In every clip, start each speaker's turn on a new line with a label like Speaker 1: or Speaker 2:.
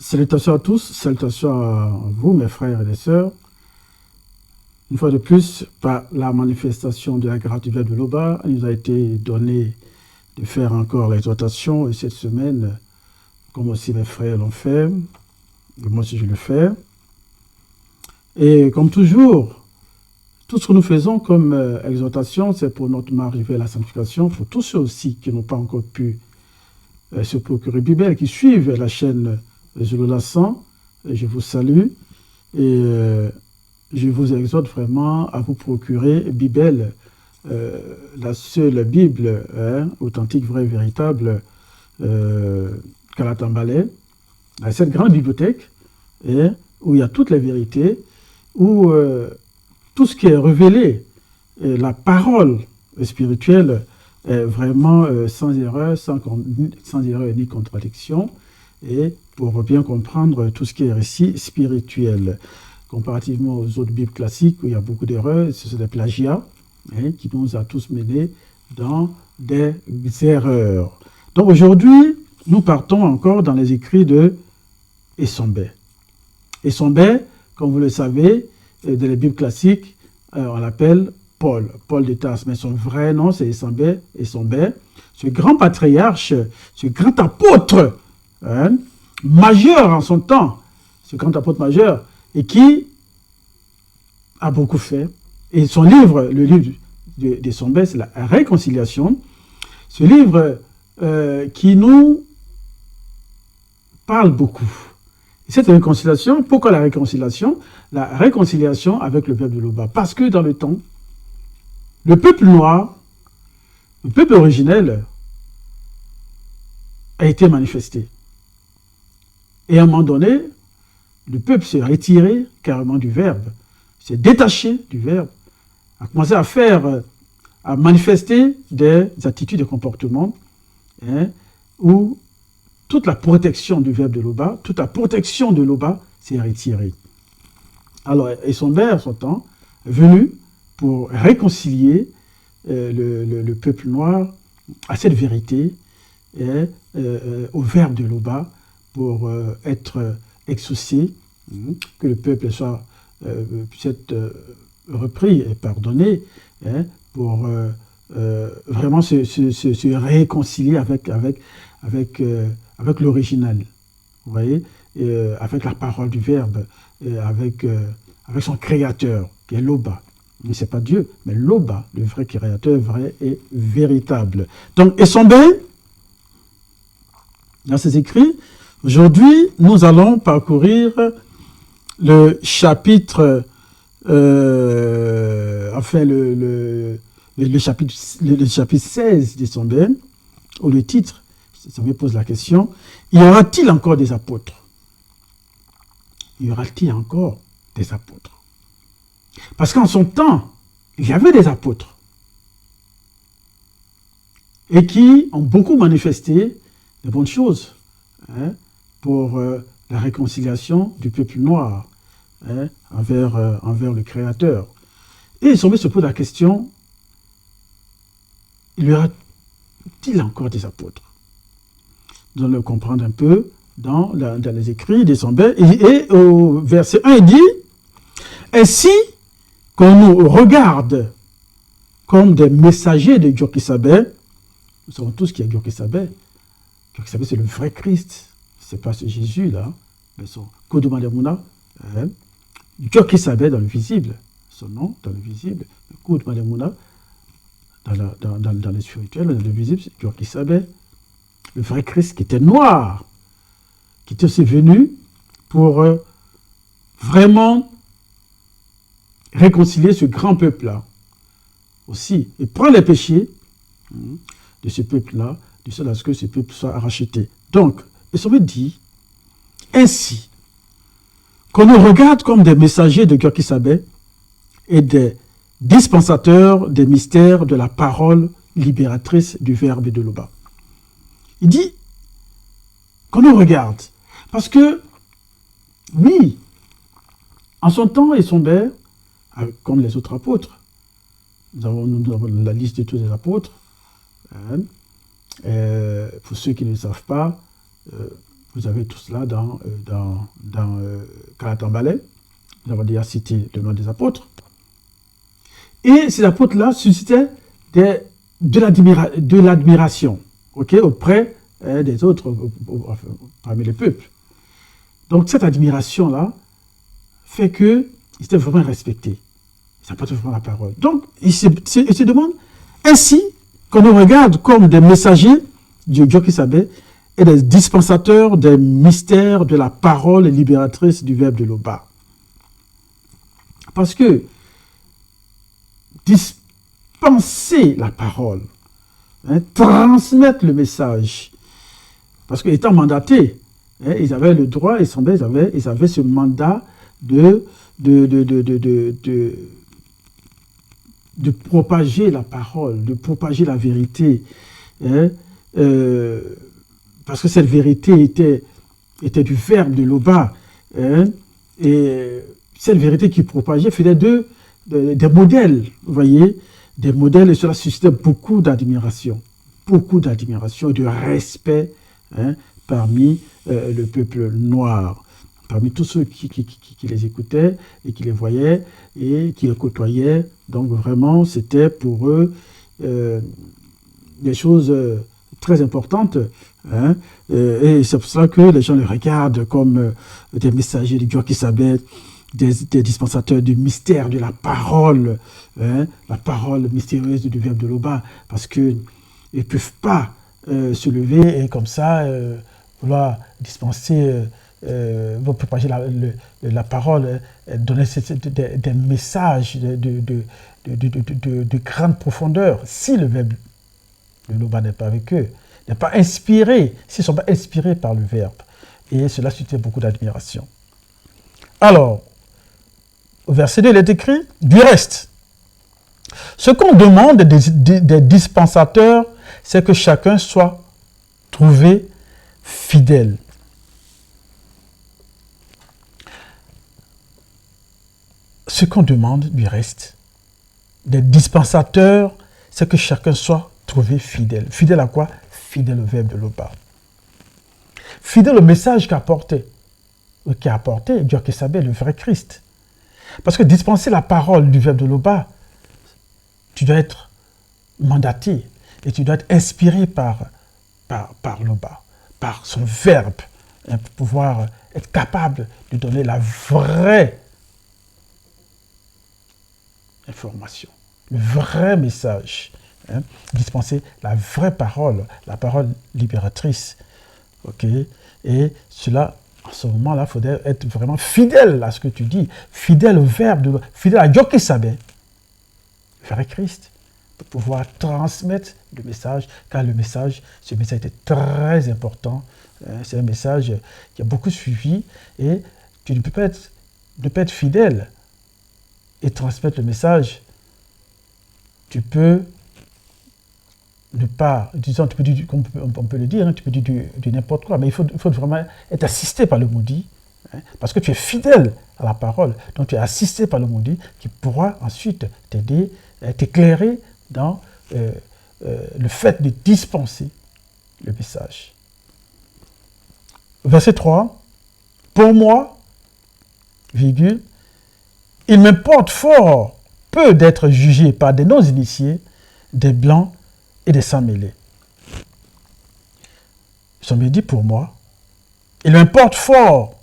Speaker 1: Salutations à tous, salutations à vous, mes frères et mes sœurs. Une fois de plus, par la manifestation de la grâce du Verbe de l'Oba, il nous a été donné de faire encore l'exhortation, et cette semaine, comme aussi mes frères l'ont fait, et moi aussi je le fais. Et comme toujours, tout ce que nous faisons comme exhortation, c'est pour notre marche vers la sanctification, pour tous ceux aussi qui n'ont pas encore pu se procurer Bible, qui suivent la chaîne Zulu 100, je vous salue et je vous exhorte vraiment à vous procurer Bible, la seule Bible authentique, vraie, véritable, Kalatambale, cette grande bibliothèque où il y a toutes les vérités, où tout ce qui est révélé, la parole spirituelle est vraiment sans erreur, sans erreur ni contradiction, et pour bien comprendre tout ce qui est récit spirituel. Comparativement aux autres Bibles classiques où il y a beaucoup d'erreurs, ce sont des plagiats qui nous a tous menés dans des erreurs. Donc aujourd'hui, nous partons encore dans les écrits de Essambé. Essambé, comme vous le savez, dans les Bibles classiques, on l'appelle Paul de Tarse, mais son vrai nom c'est Essambé, ce grand patriarche, ce grand apôtre, majeur en son temps, ce grand apôtre majeur, et qui a beaucoup fait. Et son livre, le livre d'Essambé, c'est la réconciliation. Ce livre qui nous parle beaucoup. Et cette réconciliation, pourquoi la réconciliation? La réconciliation avec le Verbe de l'Oba. Parce que dans le temps, le peuple noir, le peuple originel, a été manifesté. Et à un moment donné, le peuple s'est retiré carrément du Verbe, s'est détaché du Verbe, a commencé à manifester des attitudes et comportements où toute la protection du Verbe de l'Oba, toute la protection de l'Oba s'est retirée. Alors, Essambé, à son temps, est venu pour réconcilier le peuple noir à cette vérité et au Verbe de l'Oba pour être exaucé, que le peuple puisse être repris et pardonné, pour vraiment se réconcilier avec l'original, vous voyez, avec la parole du Verbe, avec son créateur, qui est l'Oba. Mais ce n'est pas Dieu, mais l'Oba, le vrai créateur, vrai et véritable. Donc, Essambé, dans ses écrits, aujourd'hui, nous allons parcourir le chapitre, le chapitre 16 d'Essambé, où le titre, ça me pose la question, y aura-t-il encore des apôtres? Y aura-t-il encore des apôtres? Parce qu'en son temps, il y avait des apôtres et qui ont beaucoup manifesté de bonnes choses pour la réconciliation du peuple noir envers le Créateur. Et Essambé se pose la question, y aura-t-il encore des apôtres? Nous allons le comprendre un peu dans les écrits d'Essambé. Et au verset 1, il dit « Ainsi qu'on nous regarde comme des messagers de Djokisabé », nous savons tous qui est Djokisabé. Djokisabé, c'est le vrai Christ. Ce n'est pas ce Jésus-là, mais son Koduma Demuna. Djokisabé dans le visible, son nom dans le visible. Koduma Demuna dans le spirituel, dans le visible, c'est Djokisabé. Le vrai Christ qui était noir, qui était aussi venu pour vraiment réconcilier ce grand peuple-là aussi, et prendre les péchés de ce peuple-là, de sorte à ce que ce peuple soit racheté. Donc, Essambé dit, ainsi, qu'on nous regarde comme des messagers de Djokisabé et des dispensateurs des mystères de la parole libératrice du Verbe de l'Oba. Il dit qu'on nous regarde. Parce que, oui, en son temps, Essambé, comme les autres apôtres, nous avons la liste de tous les apôtres. Pour ceux qui ne le savent pas, Vous avez tout cela dans Kalatambale. Nous avons déjà cité le nom des apôtres. Et ces apôtres-là suscitaient de l'admiration, auprès des autres, parmi les peuples. Donc cette admiration-là fait qu'ils étaient vraiment respectés. Ils apportent vraiment la parole. Donc ils se demandent ainsi qu'on nous regarde comme des messagers du Dieu qui savait et des dispensateurs des mystères de la parole libératrice du verbe de l'Oba. Parce que dispenser la parole, transmettre le message, parce qu'étant mandatés, ils avaient le droit, ils avaient ce mandat de propager la parole, de propager la vérité, parce que cette vérité était du verbe de l'Oba, et cette vérité qui propageait faisait des modèles, vous voyez, des modèles, et cela suscitait beaucoup d'admiration et de respect parmi le peuple noir, parmi tous ceux qui les écoutaient et qui les voyaient et qui les côtoyaient. Donc vraiment, c'était pour eux des choses très importantes. Et c'est pour ça que les gens les regardent comme des messagers du Dieu qui savaient, des dispensateurs du mystère de la parole mystérieuse du verbe de l'Oba, parce qu'ils ne peuvent pas se lever et comme ça vouloir dispenser, propager la parole, donner des messages de grande profondeur, si le verbe de l'Oba n'est pas avec eux, n'est pas inspiré, s'ils ne sont pas inspirés par le verbe. Et cela suscite beaucoup d'admiration. Alors, au verset 2, il est écrit « Du reste, ce qu'on demande des dispensateurs, c'est que chacun soit trouvé fidèle. » Ce qu'on demande du reste des dispensateurs, c'est que chacun soit trouvé fidèle. Fidèle à quoi? Fidèle au verbe de l'Oba. Fidèle au message qu'a apporté Dieu qui savait, le vrai Christ. Parce que dispenser la parole du verbe de l'Oba, tu dois être mandaté et tu dois être inspiré par l'Oba, par son verbe, pour pouvoir être capable de donner la vraie information, le vrai message, dispenser la vraie parole, la parole libératrice. Et cela, en ce moment-là, il faudrait être vraiment fidèle à ce que tu dis, fidèle au verbe, fidèle à Dieu qui savait, le vrai Christ, pour pouvoir transmettre le message, car ce message était très important. C'est un message qui a beaucoup suivi et tu ne peux pas être fidèle et transmettre le message. Tu peux ne pas, disons, tu peux dire, on peut le dire, tu peux dire du n'importe quoi, mais il faut vraiment être assisté par le maudit, parce que tu es fidèle à la parole, donc tu es assisté par le maudit qui pourra ensuite t'aider, t'éclairer dans le fait de dispenser le message. Verset 3, pour moi, virgule, il m'importe fort peu d'être jugé par des non-initiés, des blancs et des sans-mêlés. Sommé dit pour moi, il m'importe fort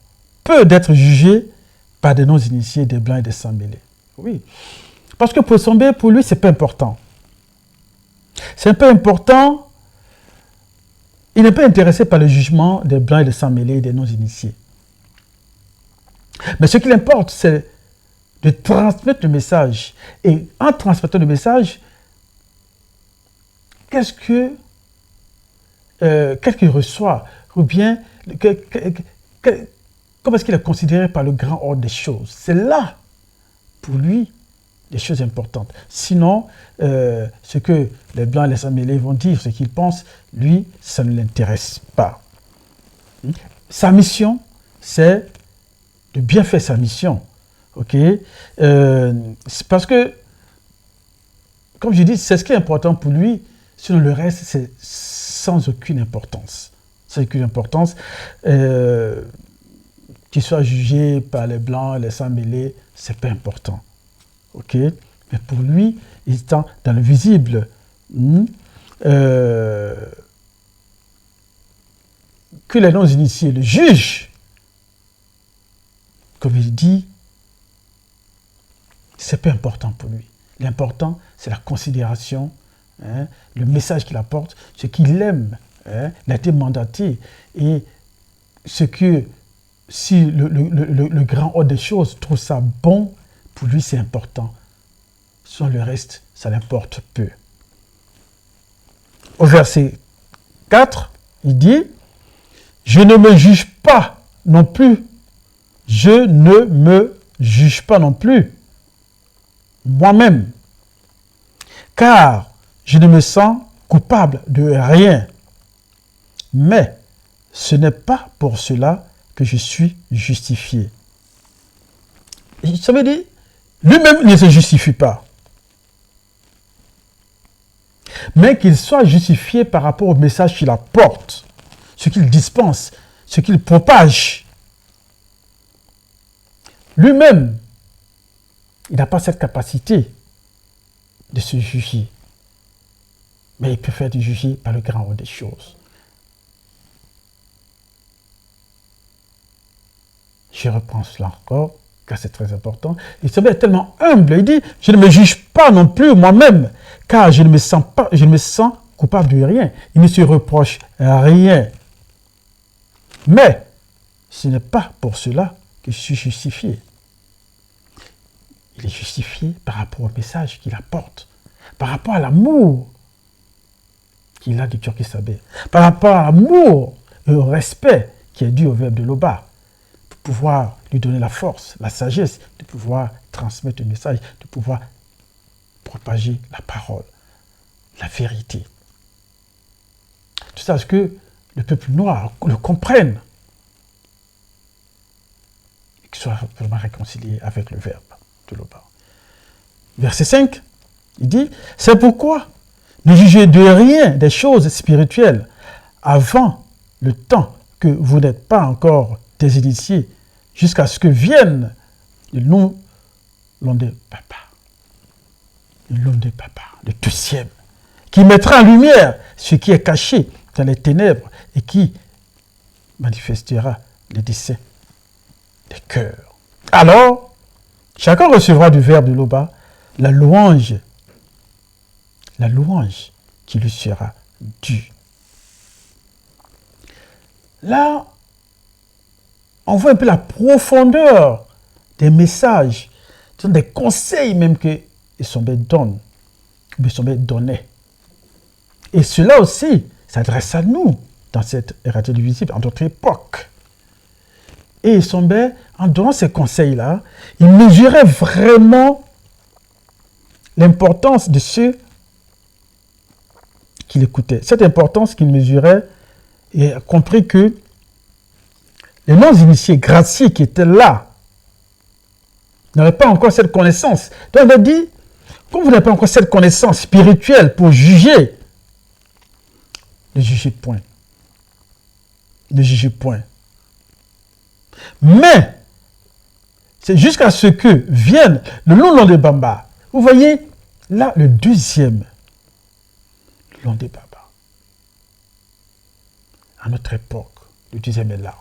Speaker 1: peu d'être jugé par des non-initiés, des blancs et des sans-mêlés. Oui, parce que pour Sombé, pour lui, c'est pas important. C'est un peu important. Il n'est pas intéressé par le jugement des blancs et des sans-mêlés et des non-initiés. Mais ce qui l'importe, c'est de transmettre le message. Et en transmettant le message, qu'est-ce qu'il reçoit? Ou bien, comment est-ce qu'il est considéré par le grand ordre des choses? C'est là, pour lui, des choses importantes. Sinon, ce que les blancs et les sans-mêlés vont dire, ce qu'ils pensent, lui, ça ne l'intéresse pas. Sa mission, c'est de bien faire sa mission. Parce que, comme je dis, c'est ce qui est important pour lui, sinon le reste, c'est sans aucune importance. C'est qu'une importance. Qu'il soit jugé par les blancs, les sangs mêlés, c'est pas important. Ok? Mais pour lui, il est dans le visible. Que les non-initiés le jugent, comme il dit, c'est pas important pour lui. L'important, c'est la considération, le message qu'il apporte, ce qu'il aime. Il a été mandaté. Et ce que, si le grand hôte des choses trouve ça bon, pour lui, c'est important. Sans le reste, ça l'importe peu. Au verset 4, il dit, « Je ne me juge pas non plus. Je ne me juge pas non plus moi-même, car je ne me sens coupable de rien. Mais ce n'est pas pour cela que je suis justifié. » Ça veut dire, lui-même ne se justifie pas. Mais qu'il soit justifié par rapport au message qu'il apporte, ce qu'il dispense, ce qu'il propage. Lui-même, il n'a pas cette capacité de se juger. Mais il peut faire du juger par le grand haut des choses. Je reprends cela encore, car c'est très important. Il se met tellement humble. Il dit, je ne me juge pas non plus moi-même, car je ne me sens coupable de rien. Il ne se reproche rien. Mais ce n'est pas pour cela que je suis justifié. Il est justifié par rapport au message qu'il apporte, par rapport à l'amour qu'il a du Turkisabé, par rapport à l'amour et au respect qui est dû au verbe de Loba, pour pouvoir lui donner la force, la sagesse, de pouvoir transmettre le message, de pouvoir propager la parole, la vérité. Tout ça, ce que le peuple noir le comprenne et qu'il soit vraiment réconcilié avec le verbe de Loba. Verset 5, il dit, « C'est pourquoi ne jugez de rien des choses spirituelles avant le temps que vous n'êtes pas encore des initiés, jusqu'à ce que vienne le nom de papa, le deuxième, qui mettra en lumière ce qui est caché dans les ténèbres et qui manifestera les desseins des cœurs. Alors, chacun recevra du verbe de Loba la louange qui lui sera due. » Là, on voit un peu la profondeur des messages, des conseils même que Essombe donne, que Essombe donnait. Et cela aussi s'adresse à nous dans cette ère télévisible, en notre époque. Et Essombe, en donnant ces conseils-là, il mesurait vraiment l'importance de ceux qu'il écoutait. Cette importance qu'il mesurait, et a compris que les non-initiés graciés qui étaient là n'avaient pas encore cette connaissance. Donc il a dit, comme vous n'avez pas encore cette connaissance spirituelle pour juger, ne jugez point. Ne jugez point. Mais, c'est jusqu'à ce que vienne le long de Bamba. Vous voyez, là, le deuxième long de Bamba. À notre époque, le deuxième est là.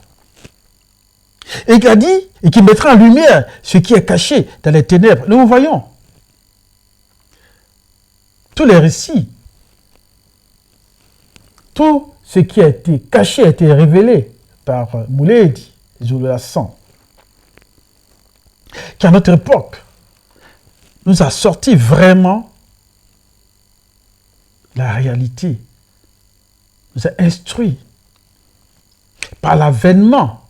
Speaker 1: Et il a dit, et qui mettra en lumière ce qui est caché dans les ténèbres. Nous voyons tous les récits, tout ce qui a été caché a été révélé par Mouledi, Zoulassan, qui à notre époque nous a sorti vraiment la réalité, nous a instruit par l'avènement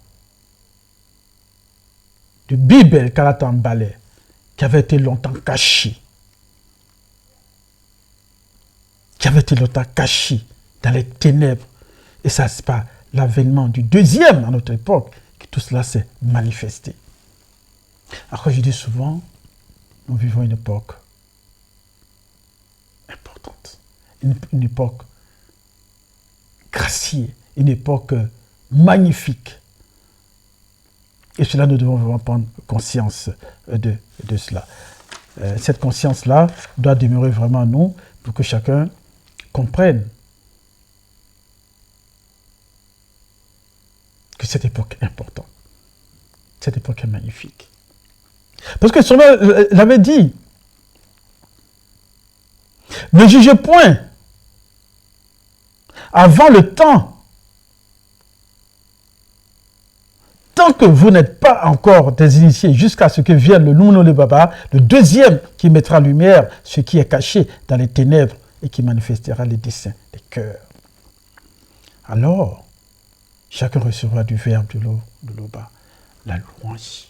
Speaker 1: de Bibel Kalatambale, qui avait été longtemps caché, dans les ténèbres. Et ça, c'est par l'avènement du deuxième à notre époque que tout cela s'est manifesté. Alors, je dis souvent, nous vivons une époque importante, une époque graciée, une époque magnifique. Et cela, nous devons vraiment prendre conscience de cela. Cette conscience-là doit demeurer vraiment en nous pour que chacun comprenne que cette époque est importante. Cette époque est magnifique. Parce que Sauveur l'avait dit, ne jugez point avant le temps, tant que vous n'êtes pas encore des initiés, jusqu'à ce que vienne le Nouno le Baba, le deuxième qui mettra en lumière ce qui est caché dans les ténèbres et qui manifestera les desseins des cœurs. Alors, chacun recevra du Verbe de l'Oba la louange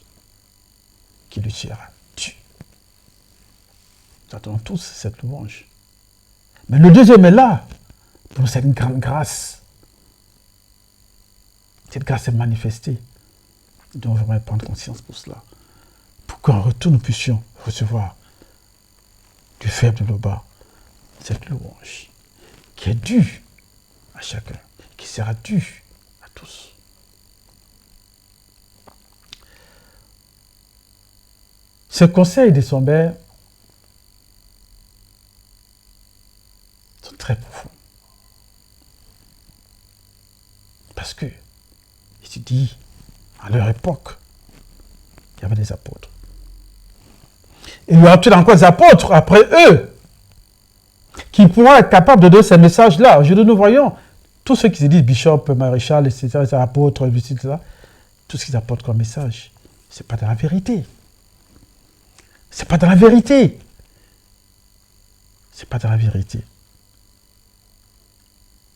Speaker 1: qui lui sera due. Nous attendons tous cette louange. Mais le deuxième est là pour cette grande grâce. Cette grâce est manifestée. Nous devons vraiment prendre conscience pour cela. Pour qu'en retour, nous puissions recevoir du Verbe de l'Oba cette louange qui est due à chacun, qui sera due à tous. Ce conseil de son père sont très profonds. Parce que, il se dit, à leur époque, il y avait des apôtres. Et il y aura-t-il encore des apôtres après eux qui pourront être capables de donner ces messages-là? Aujourd'hui, nous voyons tous ceux qui se disent bishop, maréchal, etc., les apôtres, etc., tout ce qu'ils apportent comme message, ce n'est pas de la vérité. C'est pas de la vérité. C'est pas de la vérité.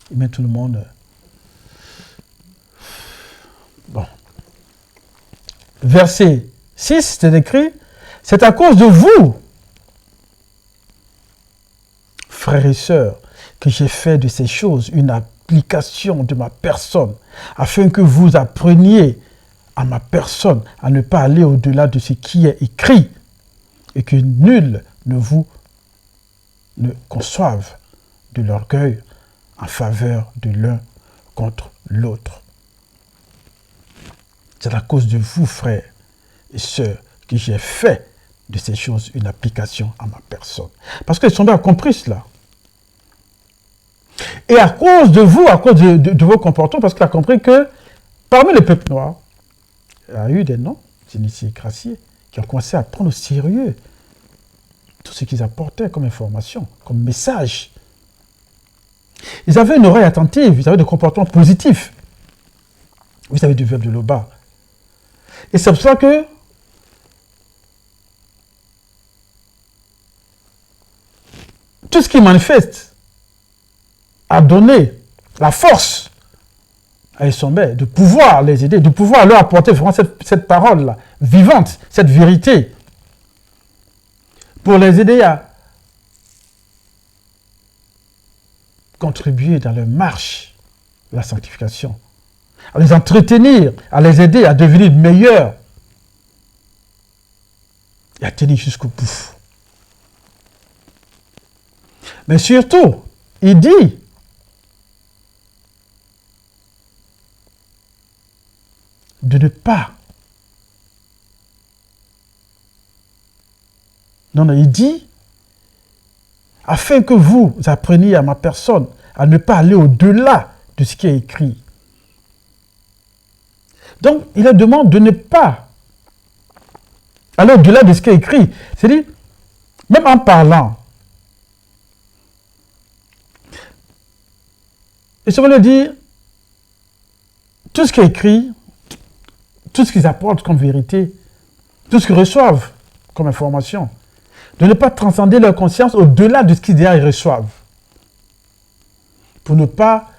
Speaker 1: Il met tout le monde. Bon. Verset 6, c'est écrit, c'est à cause de vous, frères et sœurs, que j'ai fait de ces choses une application de ma personne, afin que vous appreniez à ma personne à ne pas aller au-delà de ce qui est écrit, et que nul ne conçoive de l'orgueil en faveur de l'un contre l'autre. C'est à cause de vous, frères et sœurs, que j'ai fait de ces choses une application à ma personne. Parce que son père a compris cela. Et à cause de vous, à cause de vos comportements, parce qu'il a compris que parmi les peuples noirs, il y a eu des noms, des initiés graciés, qui ont commencé à prendre au sérieux tout ce qu'ils apportaient comme information, comme message. Ils avaient une oreille attentive, ils avaient des comportements positifs. Vous avez du Verbe de l'Oba. Et c'est pour ça que tout ce qui manifeste a donné la force à Essombé de pouvoir les aider, de pouvoir leur apporter vraiment cette parole-là, vivante, cette vérité, pour les aider à contribuer dans leur marche de la sanctification, à les entretenir, à les aider à devenir meilleurs et à tenir jusqu'au bout. Mais surtout, il dit de ne pas. Non, il dit, afin que vous appreniez à ma personne à ne pas aller au-delà de ce qui est écrit. Donc, il leur demande de ne pas aller au-delà de ce qui est écrit. C'est-à-dire, même en parlant, et ça veut le dire, tout ce qui est écrit, tout ce qu'ils apportent comme vérité, tout ce qu'ils reçoivent comme information, de ne pas transcender leur conscience au-delà de ce qu'ils déjà reçoivent. Pour ne pas...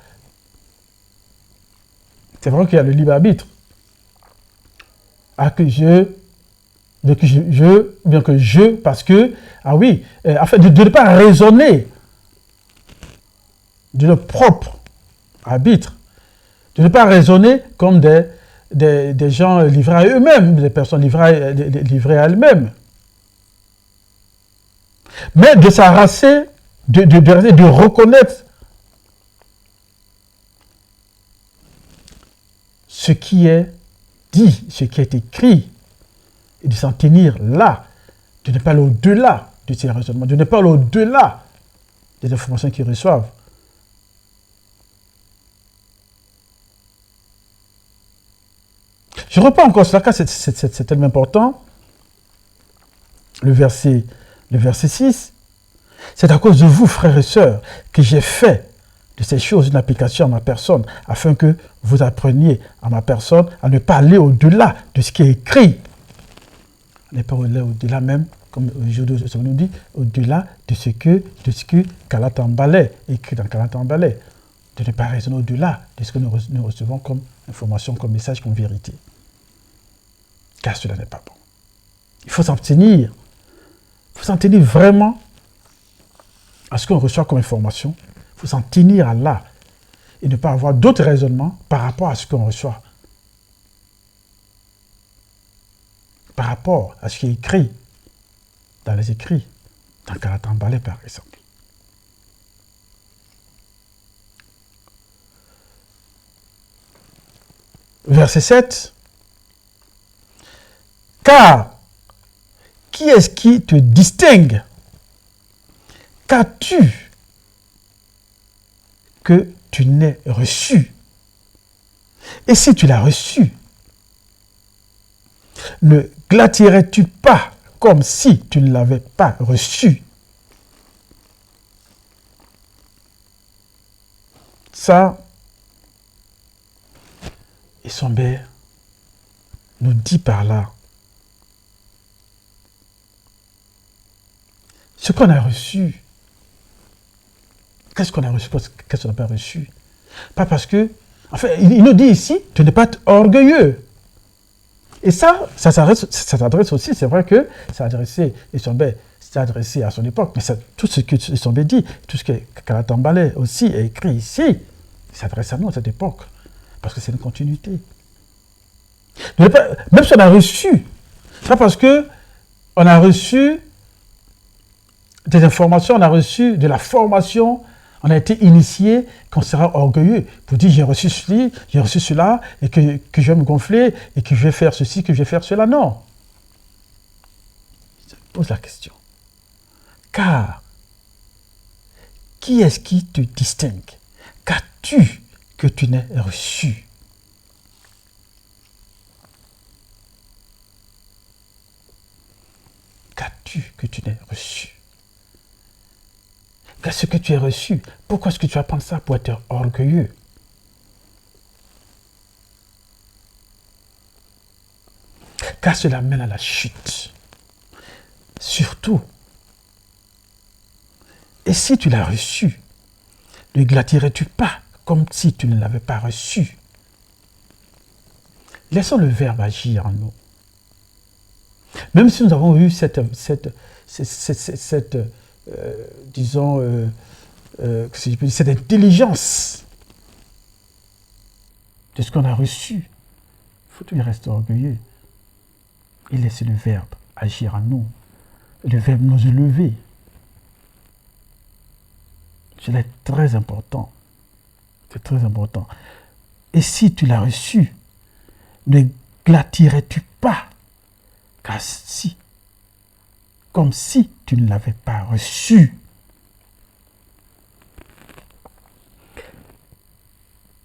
Speaker 1: C'est vrai qu'il y a le libre arbitre. Ah, que je, parce que, ah oui, afin de ne pas raisonner de leur propre arbitre, de ne pas raisonner comme des gens livrés à eux-mêmes, des personnes livrées à elles-mêmes. Mais de s'arracher, de reconnaître ce qui est dit, ce qui est écrit, et de s'en tenir là, de ne pas aller au-delà de ces raisonnements, de ne pas aller au-delà des informations qu'ils reçoivent. Je reprends encore cela, car c'est tellement important. Le verset 6. C'est à cause de vous, frères et sœurs, que j'ai fait de ces choses une application à ma personne, afin que vous appreniez à ma personne à ne pas aller au-delà de ce qui est écrit. Ne pas aller au-delà même, comme aujourd'hui nous dit, au-delà de ce que Kalatambale, écrit dans Kalatambale, de ne pas raisonner au-delà de ce que nous recevons comme information, comme message, comme vérité. Car cela n'est pas bon. Il faut s'en tenir. Il faut s'en tenir vraiment à ce qu'on reçoit comme information. Il faut s'en tenir à là et ne pas avoir d'autres raisonnements par rapport à ce qu'on reçoit. Par rapport à ce qui est écrit dans les écrits, dans Kalatambale par exemple. Verset 7. Car, qui est-ce qui te distingue? Qu'as-tu que tu n'aies reçu? Et si tu l'as reçu, ne glattierais-tu pas comme si tu ne l'avais pas reçu? Ça, Essombe nous dit par là, ce qu'on a reçu, qu'est-ce qu'on a reçu, qu'est-ce qu'on n'a pas reçu? Pas parce que, enfin, il nous dit ici, tu n'es pas orgueilleux. Et ça s'adresse aussi, c'est vrai que ça adressé, Essombe, c'est adressé à son époque, mais ça, tout ce que Essombe dit, tout ce que Kalatambale aussi est écrit ici, s'adresse à nous à cette époque, parce que c'est une continuité. Même si on a reçu, c'est pas parce que on a reçu des informations, on a reçu de la formation, on a été initié, qu'on sera orgueilleux pour dire j'ai reçu ceci, j'ai reçu cela, et que je vais me gonfler, et que je vais faire ceci, que je vais faire cela. Non. Je pose la question. Car, qui est-ce qui te distingue? Qu'as-tu que tu n'aies reçu? Qu'as-tu que tu n'aies reçu? Qu'est-ce que tu as reçu? Pourquoi est-ce que tu vas prendre ça pour être orgueilleux? Car cela mène à la chute. Surtout, et si tu l'as reçu, ne glattierais-tu pas comme si tu ne l'avais pas reçu? Laissons le verbe agir en nous. Même si nous avons eu cette intelligence de ce qu'on a reçu, il faut toujours rester orgueilleux et laisser le verbe agir en nous, le verbe nous élever. C'est très important. C'est très important. Et si tu l'as reçu, ne glattierais-tu pas comme si tu ne l'avais pas reçu?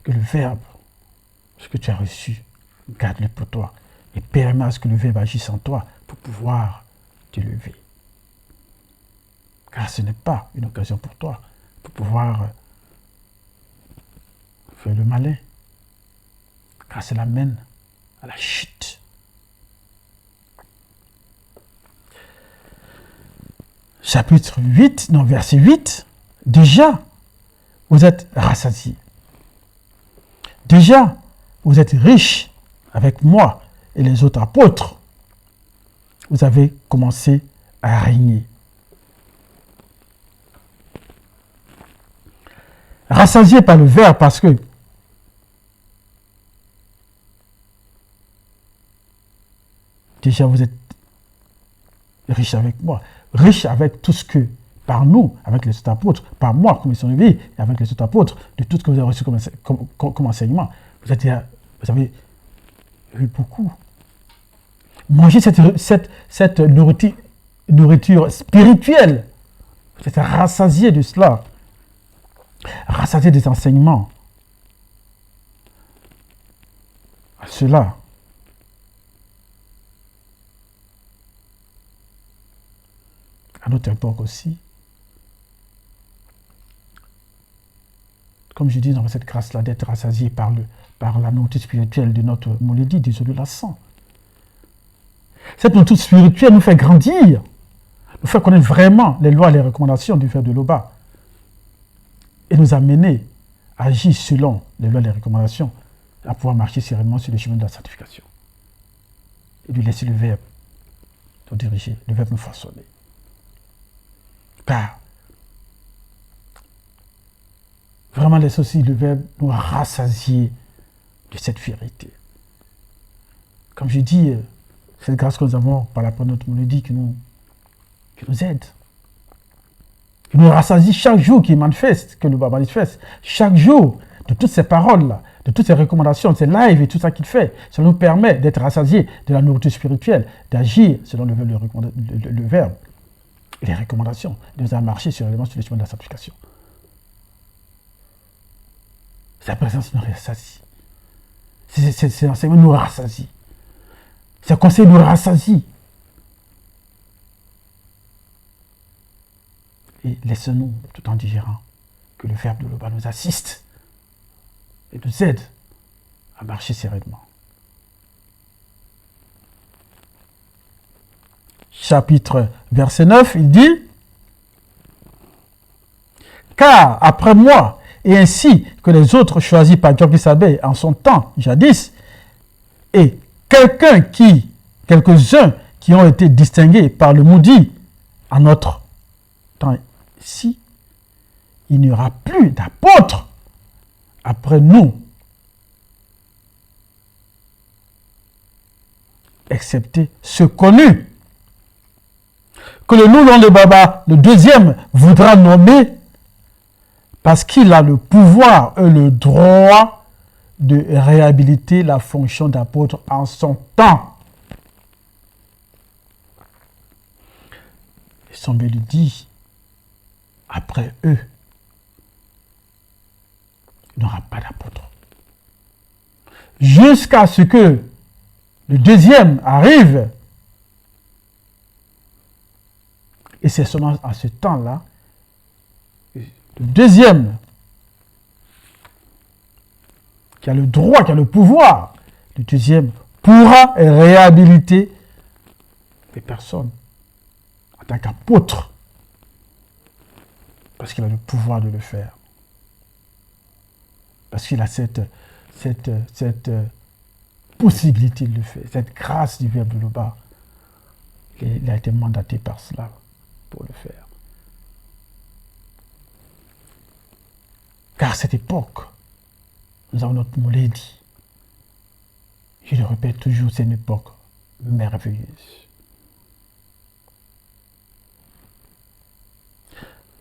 Speaker 1: Que le verbe, ce que tu as reçu, garde-le pour toi et permets à ce que le verbe agisse en toi pour pouvoir t'élever. Car ce n'est pas une occasion pour toi pour pouvoir faire le malin. Car cela mène à la chute. Chapitre 8, non, verset 8, déjà, vous êtes rassasiés. Déjà, vous êtes riches avec moi et les autres apôtres. Vous avez commencé à régner. Rassasiés par le verbe parce que déjà vous êtes riches avec moi. Riche avec tout ce que, par nous, avec les autres apôtres, par moi, comme ils sont levés, et avec les autres apôtres, de tout ce que vous avez reçu comme enseignement. Vous avez Oui, beaucoup. Manger cette nourriture spirituelle, vous êtes rassasié de cela, rassasié des enseignements. À cela, à notre époque aussi, comme je dis, dans cette grâce-là d'être rassasié par la nourriture spirituelle de notre Mouledi, désolé la sang. Cette nourriture spirituelle nous fait grandir, nous fait connaître vraiment les lois et les recommandations du Verbe de l'Oba et nous amener à agir selon les lois et les recommandations, à pouvoir marcher sereinement sur le chemin de la sanctification et de laisser le Verbe nous diriger, le Verbe nous façonner. Car vraiment laisse aussi le Verbe nous rassasier de cette vérité. Comme je dis, cette grâce que nous avons par la parole de notre Mouledi qui nous aide. Qui nous rassasie chaque jour, qui manifeste, que le Baba manifeste. Chaque jour, de toutes ces paroles-là, de toutes ces recommandations, ces lives et tout ça qu'il fait, ça nous permet d'être rassasiés de la nourriture spirituelle, d'agir selon le Verbe et les recommandations, de nous marcher sur le chemin de la sanctification. Sa présence nous rassasie. Ces enseignements nous rassasient. Ces conseils nous rassasient. Et laissons-nous, tout en digérant, que le Verbe de l'Oba nous assiste et nous aide à marcher sereinement. Chapitre verset 9, il dit « Car après moi, et ainsi que les autres choisis par Djogli Sabé en son temps, jadis, et quelques-uns qui ont été distingués par le Moudi en notre temps ici, il n'y aura plus d'apôtres après nous, excepté ceux connus, que le Noulan de Baba, le deuxième, voudra nommer parce qu'il a le pouvoir et le droit de réhabiliter la fonction d'apôtre en son temps. Et son Dieu lui dit, après eux, il n'y aura pas d'apôtre. Jusqu'à ce que le deuxième arrive, et c'est seulement à ce temps-là, le deuxième, qui a le droit, qui a le pouvoir, le deuxième pourra réhabiliter les personnes en tant qu'apôtre, parce qu'il a le pouvoir de le faire. Parce qu'il a cette possibilité de le faire, cette grâce du Verbe de l'Oba. Il a été mandaté par cela pour le faire. Car cette époque, nous avons notre Mouledi. Je le répète toujours, c'est une époque merveilleuse.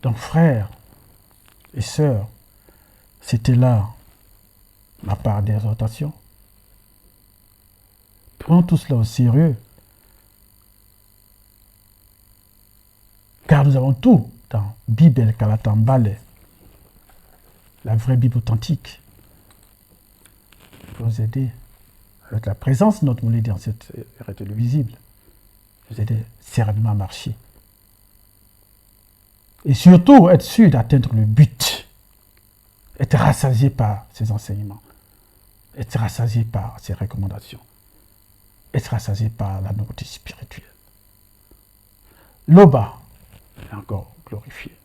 Speaker 1: Donc, frères et sœurs, c'était là ma part d'exhortation. Prenons tout cela au sérieux. Car nous avons tout dans Bible Kalatambale, la vraie Bible authentique, pour nous aider avec la présence de notre Mouledi dans cette réalité visible, nous aider sereinement à marcher. Et surtout, être sûr d'atteindre le but, être rassasié par ses enseignements, être rassasié par ses recommandations, être rassasié par la nourriture spirituelle. L'Oba est encore glorifié.